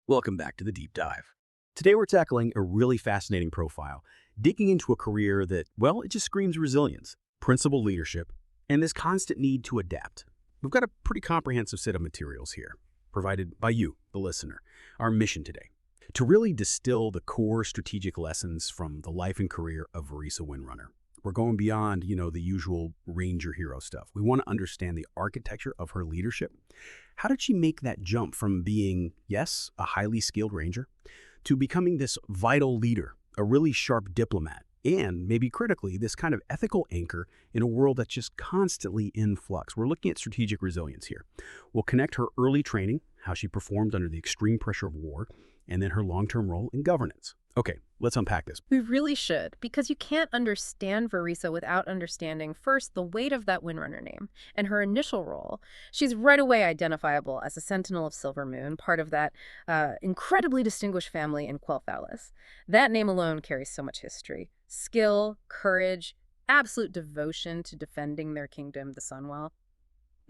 Welcome back to the Deep Dive. Today we're tackling a really fascinating profile, digging into a career that, well, it just screams resilience, principled leadership, and this constant need to adapt. We've got a pretty comprehensive set of materials here, provided by you, the listener. Our mission today, to really distill the core strategic lessons from the life and career of Vereesa Windrunner. We're going beyond, the usual ranger hero stuff. We want to understand the architecture of her leadership. How did she make that jump from being, yes, a highly skilled ranger, to becoming this vital leader, a really sharp diplomat, and maybe critically, this kind of ethical anchor in a world that's just constantly in flux? We're looking at strategic resilience here. We'll connect her early training, how she performed under the extreme pressure of war, and then her long-term role in governance. Okay, let's unpack this. We really should, because you can't understand Vereesa without understanding, first, the weight of that Windrunner name and her initial role. She's right away identifiable as a Sentinel of Silvermoon, part of that incredibly distinguished family in Quel'Thalas. That name alone carries so much history. Skill, courage, absolute devotion to defending their kingdom, the Sunwell.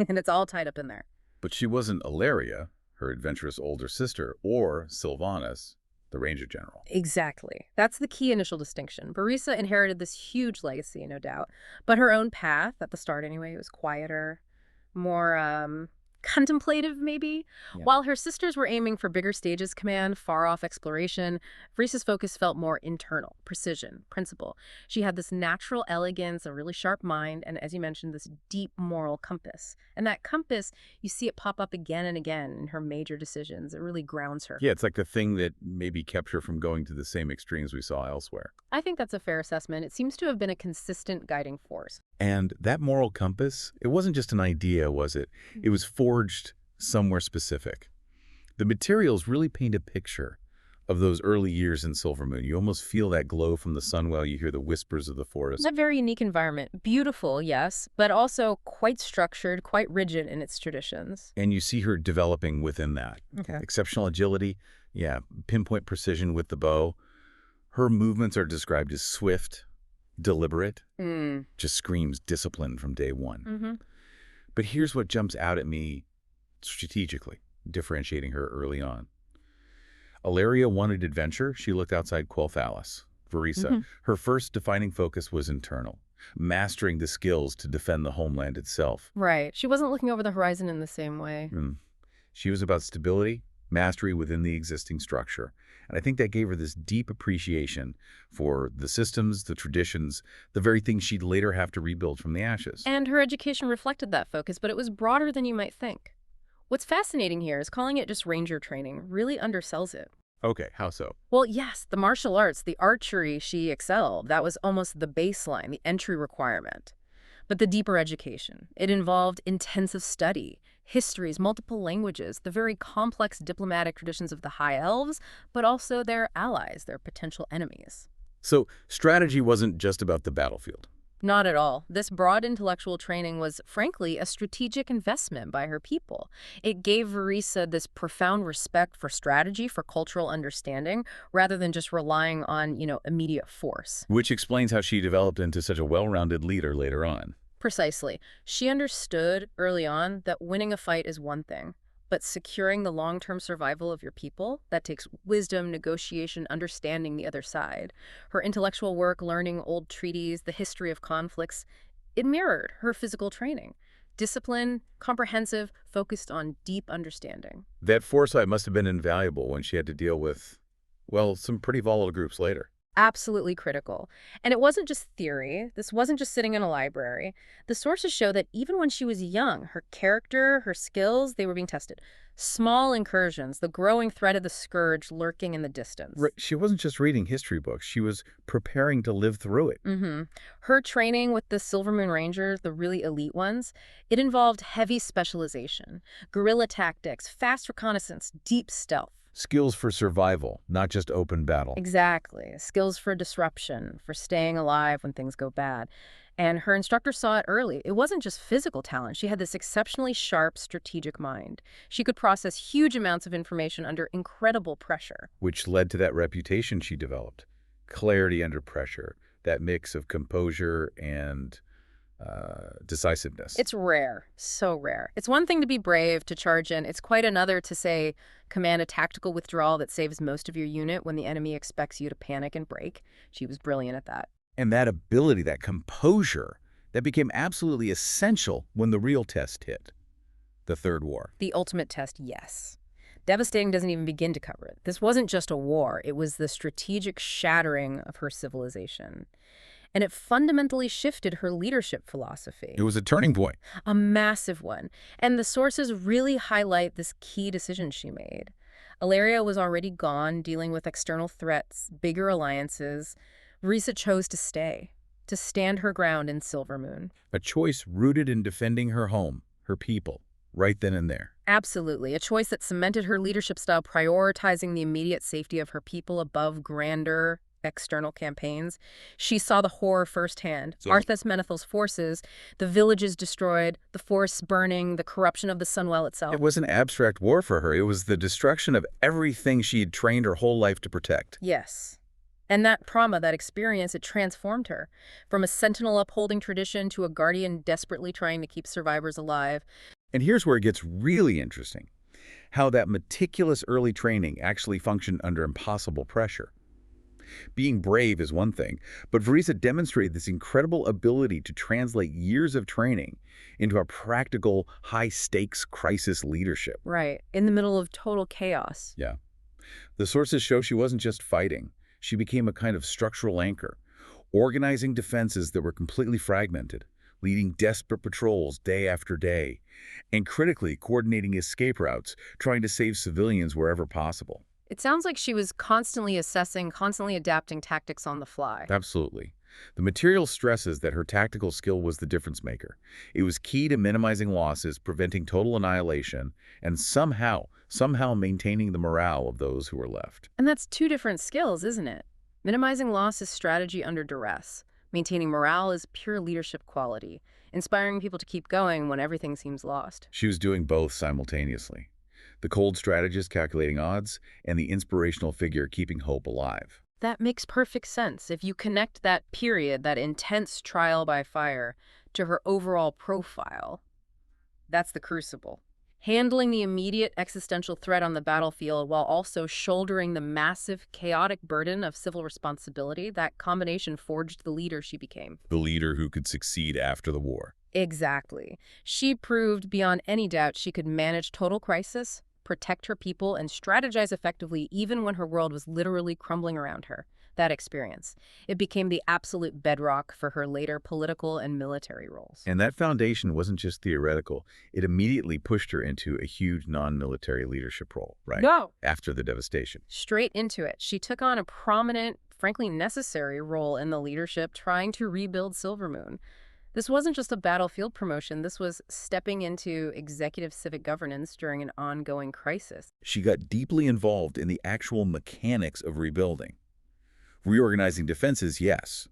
And it's all tied up in there. But she wasn't Ilaria, her adventurous older sister, or Sylvanas, the Ranger General. Exactly. That's the key initial distinction. Vereesa inherited this huge legacy, no doubt. But her own path, at the start anyway, was quieter, more contemplative, maybe. Yeah. While her sisters were aiming for bigger stages command, far-off exploration, Vereesa's focus felt more internal, precision, principle. She had this natural elegance, a really sharp mind, and as you mentioned, this deep moral compass. And that compass, you see it pop up again and again in her major decisions. It really grounds her. Yeah, it's like the thing that maybe kept her from going to the same extremes we saw elsewhere. I think that's a fair assessment. It seems to have been a consistent guiding force. And that moral compass, it wasn't just an idea, was it? It was forged somewhere specific. The materials really paint a picture of those early years in Silvermoon. You almost feel that glow from the Sunwell. You hear the whispers of the forest. It's a very unique environment. Beautiful, yes, but also quite structured, quite rigid in its traditions. And you see her developing within that. Okay. Exceptional agility, pinpoint precision with the bow. Her movements are described as swift, deliberate, just screams discipline from day one. But here's what jumps out at me strategically, differentiating her early on. Ilaria wanted adventure. She looked outside Quel'Thalas. Vereesa, her first defining focus was internal, mastering the skills to defend the homeland itself. Right. She wasn't looking over the horizon in the same way. She was about stability, mastery within the existing structure. And I think that gave her this deep appreciation for the systems, the traditions, the very things she'd later have to rebuild from the ashes. And her education reflected that focus, but it was broader than you might think. What's fascinating here is calling it just ranger training really undersells it. Okay, how so? Well, yes, the martial arts, the archery, she excelled. That was almost the baseline, the entry requirement. But the deeper education, it involved intensive study, histories, multiple languages, the very complex diplomatic traditions of the High Elves, but also their allies, their potential enemies. So strategy wasn't just about the battlefield. Not at all. This broad intellectual training was, frankly, a strategic investment by her people. It gave Vereesa this profound respect for strategy, for cultural understanding, rather than just relying on, immediate force. Which explains how she developed into such a well-rounded leader later on. Precisely. She understood early on that winning a fight is one thing, but securing the long-term survival of your people, that takes wisdom, negotiation, understanding the other side. Her intellectual work, learning old treaties, the history of conflicts, it mirrored her physical training. Discipline, comprehensive, focused on deep understanding. That foresight must have been invaluable when she had to deal with, well, some pretty volatile groups later. Absolutely critical. And it wasn't just theory. This wasn't just sitting in a library. The sources show that even when she was young, her character, her skills, they were being tested. Small incursions, the growing threat of the scourge lurking in the distance. Right. She wasn't just reading history books. She was preparing to live through it. Her training with the Silvermoon Rangers, the really elite ones, it involved heavy specialization, guerrilla tactics, fast reconnaissance, deep stealth. Skills for survival, not just open battle. Exactly. Skills for disruption, for staying alive when things go bad. And her instructor saw it early. It wasn't just physical talent. She had this exceptionally sharp, strategic mind. She could process huge amounts of information under incredible pressure. Which led to that reputation she developed. Clarity under pressure. That mix of composure and decisiveness. It's rare, so rare. It's one thing to be brave, to charge in. It's quite another to, say, command a tactical withdrawal that saves most of your unit when the enemy expects you to panic and break. She was brilliant at that. And that ability, that composure, that became absolutely essential when the real test hit. The Third War. The ultimate test, yes. Devastating doesn't even begin to cover it. This wasn't just a war. It was the strategic shattering of her civilization. And it fundamentally shifted her leadership philosophy. It was a turning point. A massive one. And the sources really highlight this key decision she made. Alleria was already gone, dealing with external threats, bigger alliances. Vereesa chose to stay, to stand her ground in Silvermoon. A choice rooted in defending her home, her people, right then and there. Absolutely. A choice that cemented her leadership style, prioritizing the immediate safety of her people above grander external campaigns. She saw the horror firsthand. Arthas Menethel's forces, the villages destroyed, the forests burning, the corruption of the Sunwell itself. It was an abstract war for her. It was the destruction of everything she had trained her whole life to protect. Yes. And that trauma, that experience, it transformed her. From a sentinel upholding tradition to a guardian desperately trying to keep survivors alive. And here's where it gets really interesting. How that meticulous early training actually functioned under impossible pressure. Being brave is one thing, but Vereesa demonstrated this incredible ability to translate years of training into a practical, high-stakes crisis leadership. Right, in the middle of total chaos. Yeah. The sources show she wasn't just fighting. She became a kind of structural anchor, organizing defenses that were completely fragmented, leading desperate patrols day after day, and critically coordinating escape routes, trying to save civilians wherever possible. It sounds like she was constantly assessing, constantly adapting tactics on the fly. Absolutely. The material stresses that her tactical skill was the difference maker. It was key to minimizing losses, preventing total annihilation, and somehow maintaining the morale of those who were left. And that's two different skills, isn't it? Minimizing loss is strategy under duress. Maintaining morale is pure leadership quality, inspiring people to keep going when everything seems lost. She was doing both simultaneously. The cold strategist calculating odds, and the inspirational figure keeping hope alive. That makes perfect sense. If you connect that period, that intense trial by fire, to her overall profile, that's the crucible. Handling the immediate existential threat on the battlefield while also shouldering the massive, chaotic burden of civil responsibility, that combination forged the leader she became. The leader who could succeed after the war. Exactly. She proved beyond any doubt she could manage total crisis, protect her people, and strategize effectively even when her world was literally crumbling around her. That experience. It became the absolute bedrock for her later political and military roles. And that foundation wasn't just theoretical. It immediately pushed her into a huge non-military leadership role, right? No! After the devastation. Straight into it. She took on a prominent, frankly necessary role in the leadership trying to rebuild Silvermoon. This wasn't just a battlefield promotion. This was stepping into executive civic governance during an ongoing crisis. She got deeply involved in the actual mechanics of rebuilding. Reorganizing defenses, yes.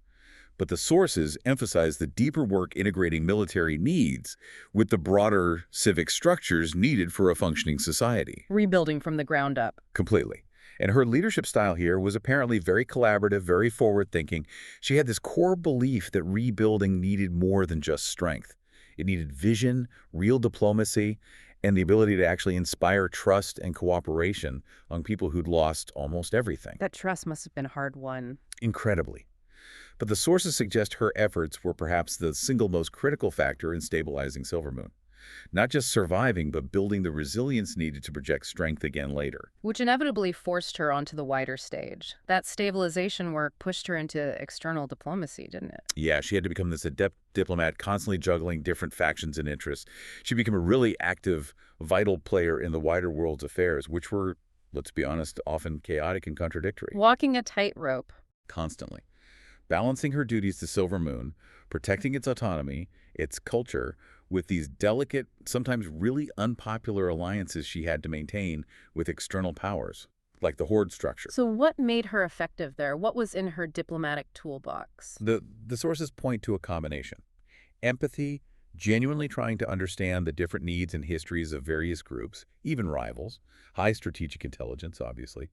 But the sources emphasize the deeper work integrating military needs with the broader civic structures needed for a functioning society. Rebuilding from the ground up. Completely. And her leadership style here was apparently very collaborative, very forward-thinking. She had this core belief that rebuilding needed more than just strength. It needed vision, real diplomacy, and the ability to actually inspire trust and cooperation among people who'd lost almost everything. That trust must have been hard won. Incredibly. But the sources suggest her efforts were perhaps the single most critical factor in stabilizing Silvermoon. Not just surviving, but building the resilience needed to project strength again later. Which inevitably forced her onto the wider stage. That stabilization work pushed her into external diplomacy, didn't it? Yeah, she had to become this adept diplomat, constantly juggling different factions and interests. She became a really active, vital player in the wider world's affairs, which were, let's be honest, often chaotic and contradictory. Walking a tightrope. Constantly. Balancing her duties to Silvermoon, protecting its autonomy, its culture, with these delicate, sometimes really unpopular alliances she had to maintain with external powers, like the Horde structure. So what made her effective there? What was in her diplomatic toolbox? The sources point to a combination. Empathy, genuinely trying to understand the different needs and histories of various groups, even rivals, high strategic intelligence, obviously,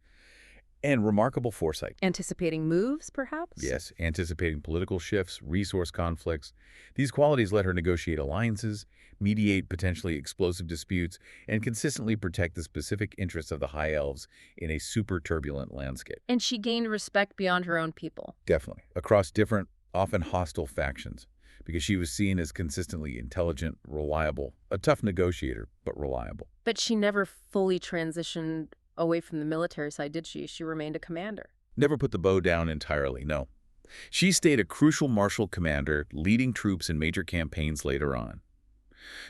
And remarkable foresight. Anticipating moves, perhaps? Yes, anticipating political shifts, resource conflicts. These qualities let her negotiate alliances, mediate potentially explosive disputes, and consistently protect the specific interests of the High Elves in a super turbulent landscape. And she gained respect beyond her own people. Definitely. Across different, often hostile factions, because she was seen as consistently intelligent, reliable, a tough negotiator, but reliable. But she never fully transitioned away from the military side, did she? She remained a commander. Never put the bow down entirely, no. She stayed a crucial martial commander, leading troops in major campaigns later on.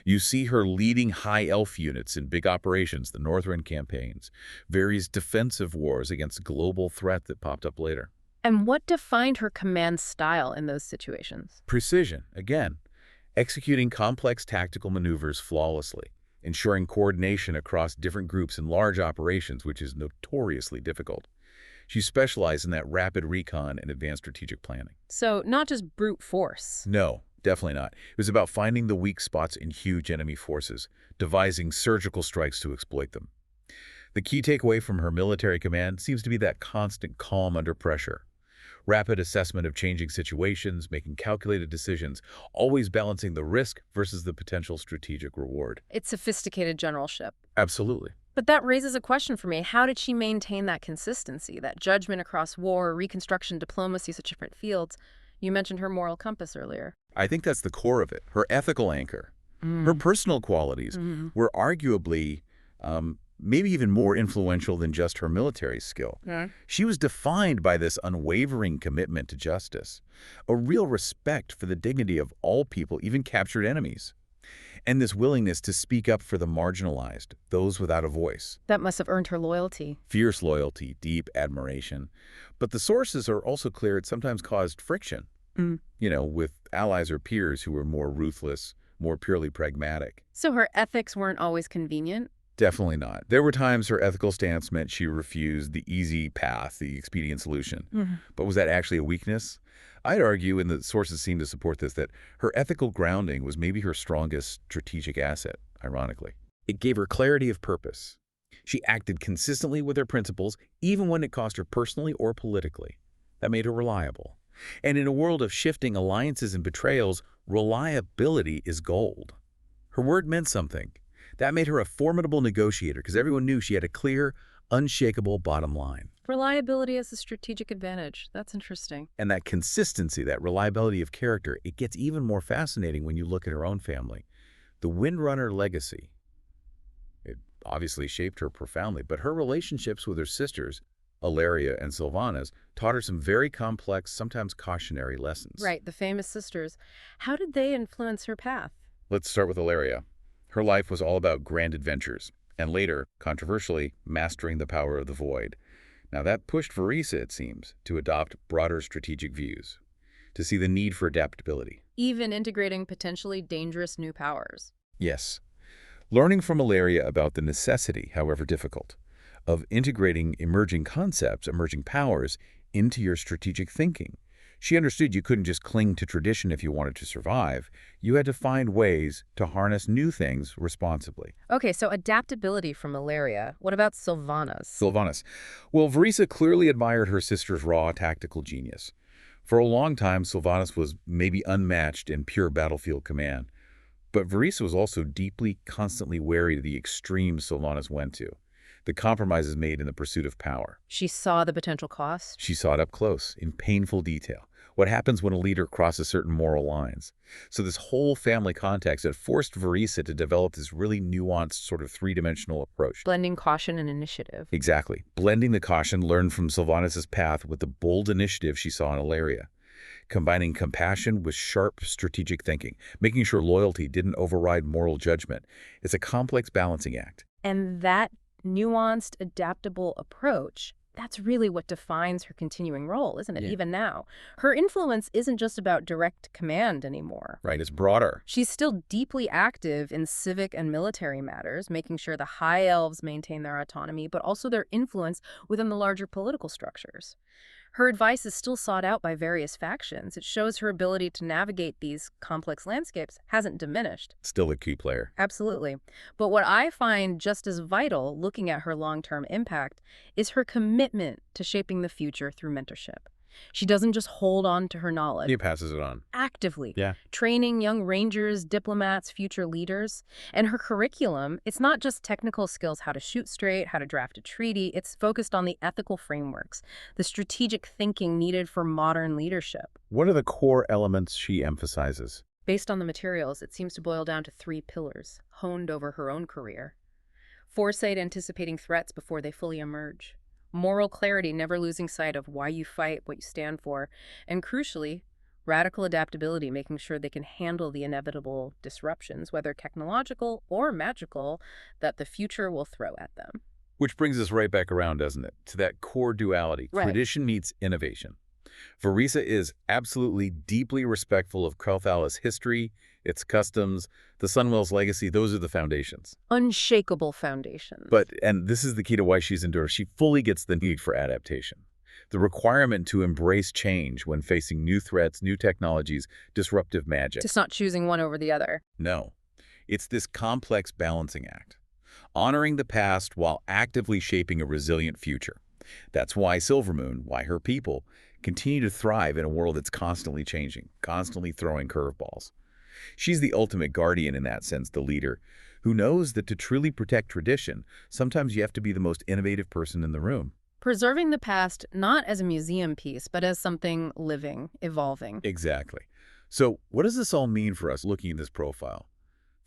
You see her leading high elf units in big operations, the Northrend campaigns, various defensive wars against a global threat that popped up later. And what defined her command style in those situations? Precision, again, executing complex tactical maneuvers flawlessly, ensuring coordination across different groups in large operations, which is notoriously difficult. She specialized in that rapid recon and advanced strategic planning. So not just brute force. No, definitely not. It was about finding the weak spots in huge enemy forces, devising surgical strikes to exploit them. The key takeaway from her military command seems to be that constant calm under pressure. Rapid assessment of changing situations, making calculated decisions, always balancing the risk versus the potential strategic reward. It's sophisticated generalship. Absolutely. But that raises a question for me. How did she maintain that consistency, that judgment across war, reconstruction, diplomacy, such different fields? You mentioned her moral compass earlier. I think that's the core of it, her ethical anchor. Her personal qualities were arguably maybe even more influential than just her military skill. She was defined by this unwavering commitment to justice, a real respect for the dignity of all people, even captured enemies, and this willingness to speak up for the marginalized, those without a voice. That must have earned her loyalty. Fierce loyalty, deep admiration. But the sources are also clear it sometimes caused friction, with allies or peers who were more ruthless, more purely pragmatic. So her ethics weren't always convenient? Definitely not. There were times her ethical stance meant she refused the easy path, the expedient solution. But was that actually a weakness? I'd argue, and the sources seem to support this, that her ethical grounding was maybe her strongest strategic asset, ironically. It gave her clarity of purpose. She acted consistently with her principles, even when it cost her personally or politically. That made her reliable. And in a world of shifting alliances and betrayals, reliability is gold. Her word meant something. That made her a formidable negotiator because everyone knew she had a clear, unshakable bottom line. Reliability as a strategic advantage. That's interesting. And that consistency, that reliability of character, it gets even more fascinating when you look at her own family. The Windrunner legacy, it obviously shaped her profoundly, but her relationships with her sisters, Alaria and Sylvanas, taught her some very complex, sometimes cautionary lessons. Right, the famous sisters. How did they influence her path? Let's start with Alaria. Her life was all about grand adventures, and later, controversially, mastering the power of the void. Now that pushed Vereesa, it seems, to adopt broader strategic views, to see the need for adaptability. Even integrating potentially dangerous new powers. Yes. Learning from Alaria about the necessity, however difficult, of integrating emerging concepts, emerging powers, into your strategic thinking. She understood you couldn't just cling to tradition if you wanted to survive. You had to find ways to harness new things responsibly. Okay, so adaptability from Alaria. What about Sylvanas? Sylvanas. Well, Vereesa clearly admired her sister's raw tactical genius. For a long time, Sylvanas was maybe unmatched in pure battlefield command. But Vereesa was also deeply, constantly wary of the extremes Sylvanas went to, the compromises made in the pursuit of power. She saw the potential cost? She saw it up close, in painful detail. What happens when a leader crosses certain moral lines? So this whole family context had forced Vereesa to develop this really nuanced sort of three-dimensional approach. Blending caution and initiative. Exactly. Blending the caution learned from Sylvanas' path with the bold initiative she saw in Alaria. Combining compassion with sharp strategic thinking, making sure loyalty didn't override moral judgment. It's a complex balancing act. And that nuanced, adaptable approach, that's really what defines her continuing role, isn't it? Yeah. Even now. Her influence isn't just about direct command anymore. Right, it's broader. She's still deeply active in civic and military matters, making sure the High Elves maintain their autonomy, but also their influence within the larger political structures. Her advice is still sought out by various factions. It shows her ability to navigate these complex landscapes hasn't diminished. Still a key player. Absolutely. But what I find just as vital, looking at her long-term impact, is her commitment to shaping the future through mentorship. She doesn't just hold on to her knowledge. He passes it on. Actively. Yeah. Training young rangers, diplomats, future leaders. And her curriculum, it's not just technical skills, how to shoot straight, how to draft a treaty. It's focused on the ethical frameworks, the strategic thinking needed for modern leadership. What are the core elements she emphasizes? Based on the materials, it seems to boil down to 3 pillars, honed over her own career. Foresight, anticipating threats before they fully emerge. Moral clarity, never losing sight of why you fight, what you stand for. And crucially, radical adaptability, making sure they can handle the inevitable disruptions, whether technological or magical, that the future will throw at them. Which brings us right back around, doesn't it, to that core duality. Right. Tradition meets innovation. Vereesa is absolutely deeply respectful of Quel'Thalas' history, its customs, the Sunwell's legacy. Those are the foundations. Unshakable foundations. And this is the key to why she's endured. She fully gets the need for adaptation. The requirement to embrace change when facing new threats, new technologies, disruptive magic. Just not choosing one over the other. No. It's this complex balancing act. Honoring the past while actively shaping a resilient future. That's why Silvermoon, why her people, continue to thrive in a world that's constantly changing, constantly throwing curveballs. She's the ultimate guardian in that sense, the leader, who knows that to truly protect tradition, sometimes you have to be the most innovative person in the room. Preserving the past not as a museum piece, but as something living, evolving. Exactly. So what does this all mean for us looking at this profile?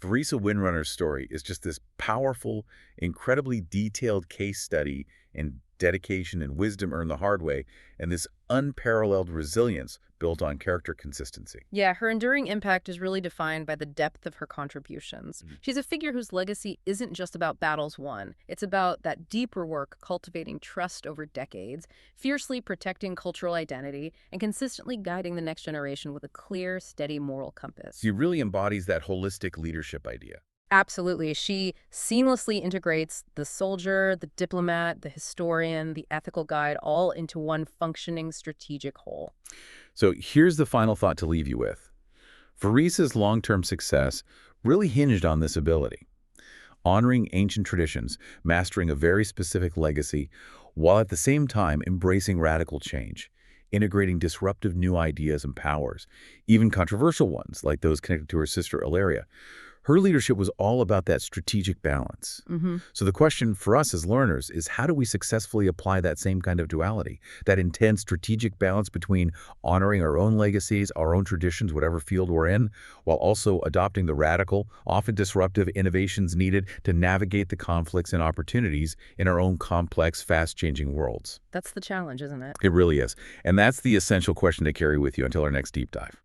Vereesa Windrunner's story is just this powerful, incredibly detailed case study in dedication and wisdom earned the hard way, and this unparalleled resilience built on character consistency. Yeah, her enduring impact is really defined by the depth of her contributions. She's a figure whose legacy isn't just about battles won. It's about that deeper work cultivating trust over decades, fiercely protecting cultural identity, and consistently guiding the next generation with a clear, steady moral compass. She really embodies that holistic leadership idea. Absolutely. She seamlessly integrates the soldier, the diplomat, the historian, the ethical guide, all into one functioning strategic whole. So here's the final thought to leave you with. Vereesa's long-term success really hinged on this ability. Honoring ancient traditions, mastering a very specific legacy, while at the same time embracing radical change, integrating disruptive new ideas and powers, even controversial ones like those connected to her sister Ilaria. Her leadership was all about that strategic balance. So the question for us as learners is, how do we successfully apply that same kind of duality, that intense strategic balance between honoring our own legacies, our own traditions, whatever field we're in, while also adopting the radical, often disruptive innovations needed to navigate the conflicts and opportunities in our own complex, fast-changing worlds? That's the challenge, isn't it? It really is. And that's the essential question to carry with you until our next deep dive.